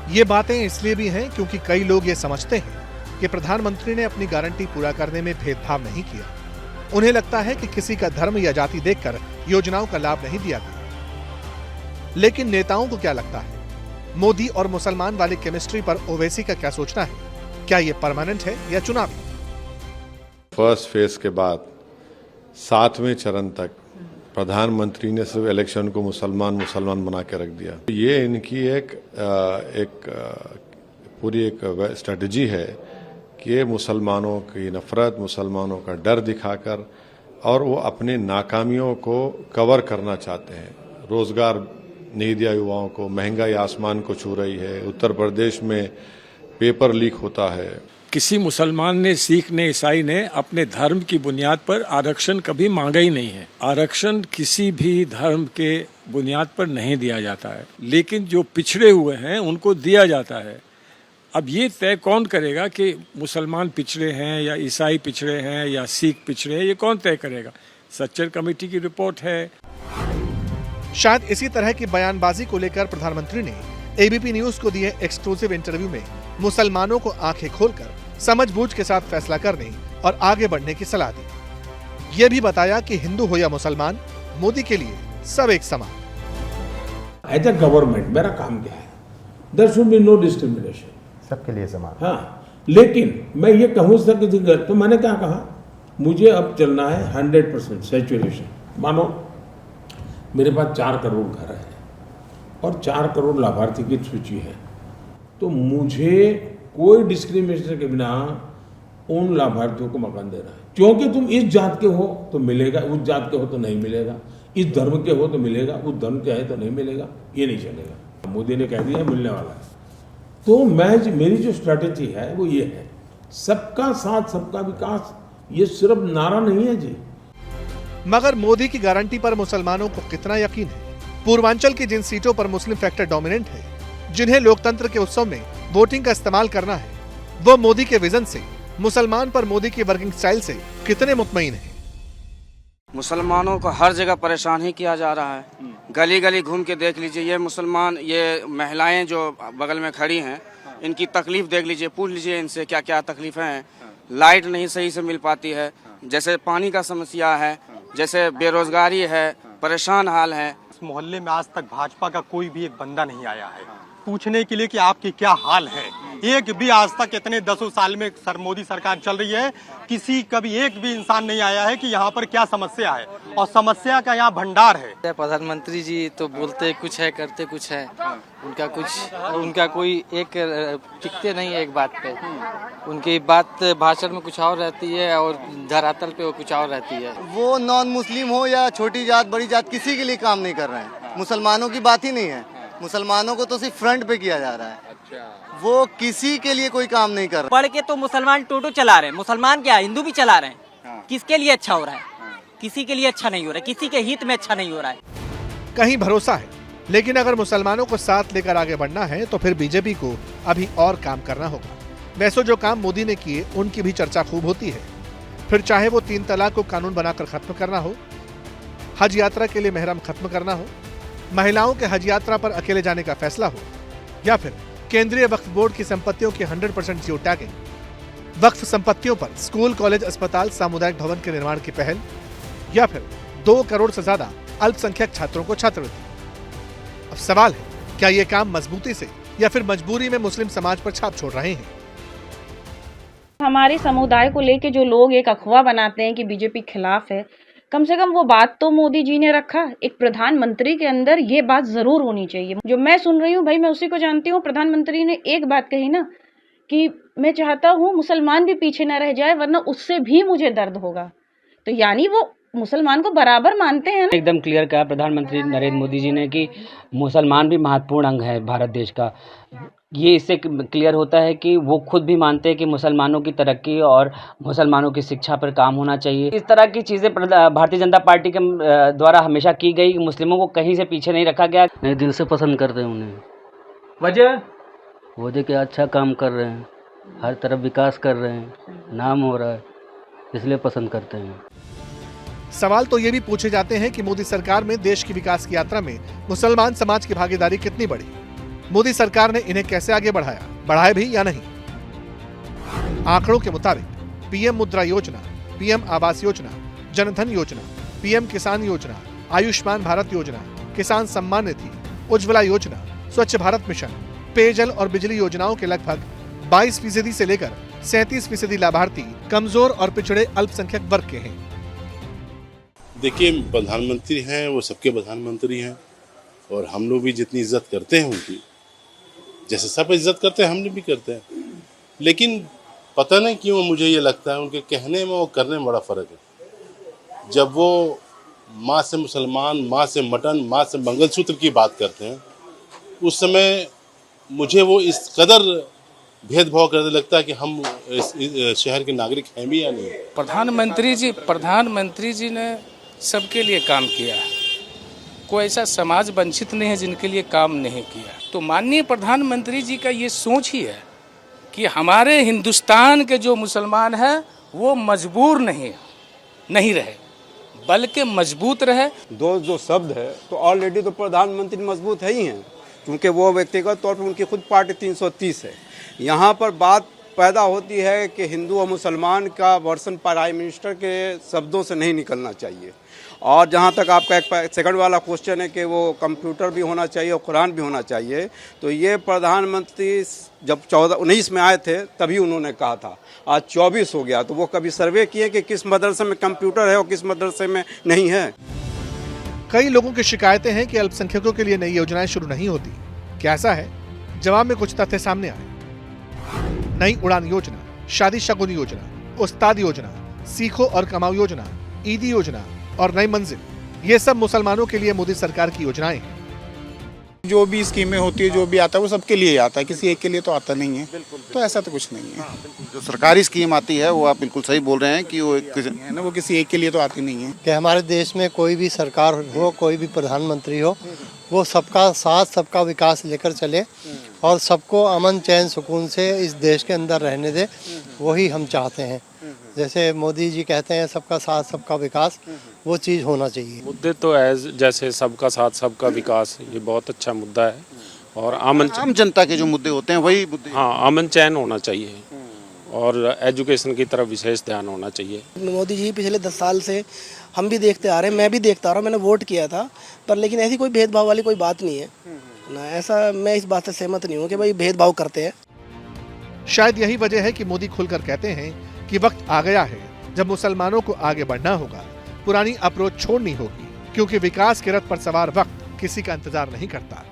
ये बातें इसलिए भी हैं क्योंकि कई लोग ये समझते हैं कि प्रधानमंत्री ने अपनी गारंटी पूरा करने में भेदभाव नहीं किया। उन्हें लगता है कि किसी का धर्म या जाति देखकर योजनाओं का लाभ नहीं दिया गया। लेकिन नेताओं को क्या लगता है? मोदी और मुसलमान वाली केमिस्ट्री पर ओवैसी का क्या सोचना है? क्या ये परमानेंट है या चुनावी? फर्स्ट फेज के बाद 7वें चरण तक प्रधानमंत्री ने सिर्फ इलेक्शन को मुसलमान बना के रख दिया। ये इनकी एक पूरी एक स्ट्रेटजी है कि ये मुसलमानों की नफरत, मुसलमानों का डर दिखाकर और वो अपनी नाकामियों को कवर करना चाहते हैं। रोजगार नहीं दिया युवाओं को, महंगाई आसमान को छू रही है, उत्तर प्रदेश में पेपर लीक होता है। किसी मुसलमान ने, सिख ने, ईसाई ने अपने धर्म की बुनियाद पर आरक्षण कभी मांगा ही नहीं है। आरक्षण किसी भी धर्म के बुनियाद पर नहीं दिया जाता है, लेकिन जो पिछड़े हुए हैं उनको दिया जाता है। अब ये तय कौन करेगा कि मुसलमान पिछड़े हैं या ईसाई पिछड़े हैं या सिख पिछड़े हैं? ये कौन तय करेगा? सच्चर कमेटी की रिपोर्ट है। शायद इसी तरह की बयानबाजी को लेकर प्रधानमंत्री ने एबीपी न्यूज को दिए एक्सक्लूसिव इंटरव्यू में मुसलमानों को आंखें खोलकर समझबूझ के साथ फैसला करने और आगे बढ़ने की सलाह दी। ये भी बताया कि हिंदू हो या मुसलमान, मोदी के लिए सब एक समान। एज ए गवर्नमेंट मेरा काम क्या है? There should be no discrimination, सबके लिए समान। हाँ, लेकिन मैं ये कहूँ तो मैंने क्या कहा, मुझे अब चलना है 100% सैचुरेशन। मानो मेरे पास 4 करोड़ घर है और 4 करोड़ लाभार्थी की सूची है, तो मुझे कोई डिस्क्रिमिनेशन के बिना उन लाभार्थियों को मकान देना है। क्योंकि तुम इस जात के हो तो मिलेगा, उस जात के हो तो नहीं मिलेगा, इस धर्म के हो तो मिलेगा, उस धर्म के है तो नहीं मिलेगा। ये नहीं चलेगा। मोदी ने कह दिया मिलने वाला है। तो मेरी जो स्ट्रैटेजी है वो ये है, सबका साथ सबका विकास। ये सिर्फ नारा नहीं है जी। मगर मोदी की गारंटी पर मुसलमानों को कितना यकीन है? पूर्वांचल की जिन सीटों पर मुस्लिम फैक्टर डोमिनेंट है, जिन्हें लोकतंत्र के उत्सव में वोटिंग का इस्तेमाल करना है, वो मोदी के विजन से, मुसलमान पर मोदी की वर्किंग स्टाइल से कितने मुतमईन हैं? मुसलमानों को हर जगह परेशान ही किया जा रहा है। गली गली घूम के देख लीजिए, ये मुसलमान, ये महिलाएं जो बगल में खड़ी हैं, इनकी तकलीफ देख लीजिए, पूछ लीजिए इनसे क्या क्या तकलीफें हैं। लाइट नहीं सही से मिल पाती है, जैसे पानी का समस्या है, जैसे बेरोजगारी है, परेशान हाल है। इस मोहल्ले में आज तक भाजपा का कोई भी एक बंदा नहीं आया है पूछने के लिए कि आपकी क्या हाल है। एक भी आज तक इतने 10 साल में मोदी सरकार चल रही है, किसी कभी एक भी इंसान नहीं आया है कि यहाँ पर क्या समस्या है, और समस्या का यहाँ भंडार है। प्रधानमंत्री जी तो बोलते कुछ है, करते कुछ है। उनका कोई एक टिकते नहीं है एक बात पे। उनकी बात भाषण में कुछ और रहती है और धरातल पे वो कुछ और रहती है। वो नॉन मुस्लिम हो या छोटी जात बड़ी जात, किसी के लिए काम नहीं कर रहे हैं। मुसलमानों की बात ही नहीं है। मुसलमानों को तो सिर्फ फ्रंट पे किया जा रहा है। वो किसी के लिए कोई काम नहीं कर रहा। पढ़ के तो मुसलमान टोटो चला रहे हैं, मुसलमान क्या हिंदू भी चला रहे हैं। किसके लिए अच्छा हो रहा है? किसी के लिए अच्छा नहीं हो रहा है, किसी के हित में अच्छा नहीं हो रहा है। कहीं भरोसा है, लेकिन अगर मुसलमानों को साथ लेकर आगे बढ़ना है तो फिर बीजेपी को अभी और काम करना होगा। वैसे जो काम मोदी ने किए उनकी भी चर्चा खूब होती है। फिर चाहे वो 3 तलाक को कानून बनाकर खत्म करना हो, हज यात्रा के लिए मेहरम खत्म करना हो, महिलाओं के हज यात्रा पर अकेले जाने का फैसला हो, या फिर केंद्रीय वक्फ बोर्ड की संपत्तियों की 100% जियो टैगिंग, वक्फ संपत्तियों पर स्कूल, कॉलेज, अस्पताल, सामुदायिक भवन के निर्माण की पहल, या फिर 2 करोड़ से ज्यादा अल्पसंख्यक छात्रों को छात्रवृत्ति। अब सवाल है, क्या ये काम मजबूती से या फिर मजबूरी में मुस्लिम समाज पर छाप छोड़ रहे हैं? हमारे समुदाय को लेके जो लोग एक अफवाह बनाते हैं कि बीजेपी खिलाफ है, कम से कम वो बात तो मोदी जी ने रखा। एक प्रधानमंत्री के अंदर ये बात जरूर होनी चाहिए। जो मैं सुन रही हूँ भाई, मैं उसी को जानती हूँ। प्रधानमंत्री ने एक बात कही ना कि मैं चाहता हूँ मुसलमान भी पीछे न रह जाए, वरना उससे भी मुझे दर्द होगा। तो यानी वो मुसलमान को बराबर मानते हैं ना। एकदम क्लियर कहा प्रधानमंत्री नरेंद्र मोदी जी ने कि मुसलमान भी महत्वपूर्ण अंग है भारत देश का। ये इससे क्लियर होता है कि वो खुद भी मानते हैं कि मुसलमानों की तरक्की और मुसलमानों की शिक्षा पर काम होना चाहिए। इस तरह की चीज़ें भारतीय जनता पार्टी के द्वारा हमेशा की गई। मुस्लिमों को कहीं से पीछे नहीं रखा गया। नए दिल से पसंद करते हैं उन्हें। वजह क्या, अच्छा काम कर रहे हैं, हर तरफ विकास कर रहे हैं, नाम हो रहा है, इसलिए पसंद करते हैं। सवाल तो ये भी पूछे जाते हैं कि मोदी सरकार में देश की विकास की यात्रा में मुसलमान समाज की भागीदारी कितनी बढ़ी। मोदी सरकार ने इन्हें कैसे आगे बढ़ाया भी या नहीं? आंकड़ों के मुताबिक पीएम मुद्रा योजना, पीएम आवास योजना, जनधन योजना, पीएम किसान योजना, आयुष्मान भारत योजना, किसान सम्मान निधि, उज्ज्वला योजना, स्वच्छ भारत मिशन, पेयजल और बिजली योजनाओं के लगभग 22% से लेकर 37% लाभार्थी कमजोर और पिछड़े अल्पसंख्यक वर्ग के हैं। देखिए, प्रधानमंत्री हैं, वो सबके प्रधानमंत्री हैं और हम लोग भी जितनी इज्जत करते हैं उनकी, जैसे सब इज्जत करते हैं हम भी करते हैं, लेकिन पता नहीं क्यों मुझे ये लगता है उनके कहने में और करने में बड़ा फर्क है। जब वो माँ से मुसलमान, माँ से मटन, माँ से मंगलसूत्र की बात करते हैं, उस समय मुझे वो इस कदर भेदभाव करने लगता है कि हम इस शहर के नागरिक हैं भी या नहीं। प्रधानमंत्री जी ने सबके लिए काम किया है, कोई ऐसा समाज वंचित नहीं है जिनके लिए काम नहीं किया। तो माननीय प्रधानमंत्री जी का ये सोच ही है कि हमारे हिंदुस्तान के जो मुसलमान हैं वो मजबूर नहीं रहे, बल्कि मजबूत रहे। जो शब्द है तो ऑलरेडी तो प्रधानमंत्री मजबूत है ही हैं, क्योंकि वो व्यक्तिगत तौर पर उनकी खुद पार्टी 330 है। यहाँ पर बात पैदा होती है कि हिंदू और मुसलमान का वर्सन प्राइम मिनिस्टर के शब्दों से नहीं निकलना चाहिए। और जहाँ तक आपका एक सेकंड वाला क्वेश्चन है कि वो कंप्यूटर भी होना चाहिए और कुरान भी होना चाहिए, तो ये प्रधानमंत्री जब 19 में आए थे तभी उन्होंने कहा था, आज 24 हो गया, तो वो कभी सर्वे किए कि किस मदरसे में कंप्यूटर है और किस मदरसे में नहीं है। कई लोगों की शिकायतें हैं कि अल्पसंख्यकों के लिए नई योजनाएं शुरू नहीं होती। क्या ऐसा है? जवाब में कुछ तथ्य सामने आए। नई उड़ान योजना, शादी शगुन योजना, उस्ताद योजना, सीखो और कमाओ योजना, ईदी योजना और नई मंजिल, ये सब मुसलमानों के लिए मोदी सरकार की योजनाएं हैं। जो भी स्कीमें होती है, जो भी आता है वो सबके लिए आता है, किसी एक के लिए तो आता नहीं है। तो ऐसा तो कुछ नहीं है। जो सरकारी स्कीम आती है वो आप बिल्कुल सही बोल रहे हैं कि वो किसी एक के लिए तो आती नहीं है। कि हमारे देश में कोई भी सरकार हो, कोई भी प्रधानमंत्री हो, वो सबका साथ, सबका विकास लेकर चले और सबको अमन चैन सुकून से इस देश के अंदर रहने दे, वही हम चाहते हैं। जैसे मोदी जी कहते हैं सबका साथ सबका विकास, वो चीज़ होना चाहिए। मुद्दे तो जैसे सबका साथ सबका विकास, ये बहुत अच्छा मुद्दा है। और आम जनता के जो मुद्दे होते हैं वही मुद्दे, हाँ, अमन चैन होना चाहिए और एजुकेशन की तरफ विशेष ध्यान होना चाहिए। मोदी जी पिछले 10 साल से हम भी देखते आ रहे हैं, मैं भी देखता आ रहा हूँ, मैंने वोट किया था, पर लेकिन ऐसी कोई भेदभाव वाली कोई बात नहीं है ना। ऐसा मैं इस बात से सहमत नहीं हूँ कि भाई भेदभाव करते हैं। शायद यही वजह है कि मोदी खुलकर कहते हैं कि वक्त आ गया है जब मुसलमानों को आगे बढ़ना होगा, पुरानी अप्रोच छोड़नी होगी, क्योंकि विकास के रथ पर सवार वक्त किसी का इंतजार नहीं करता।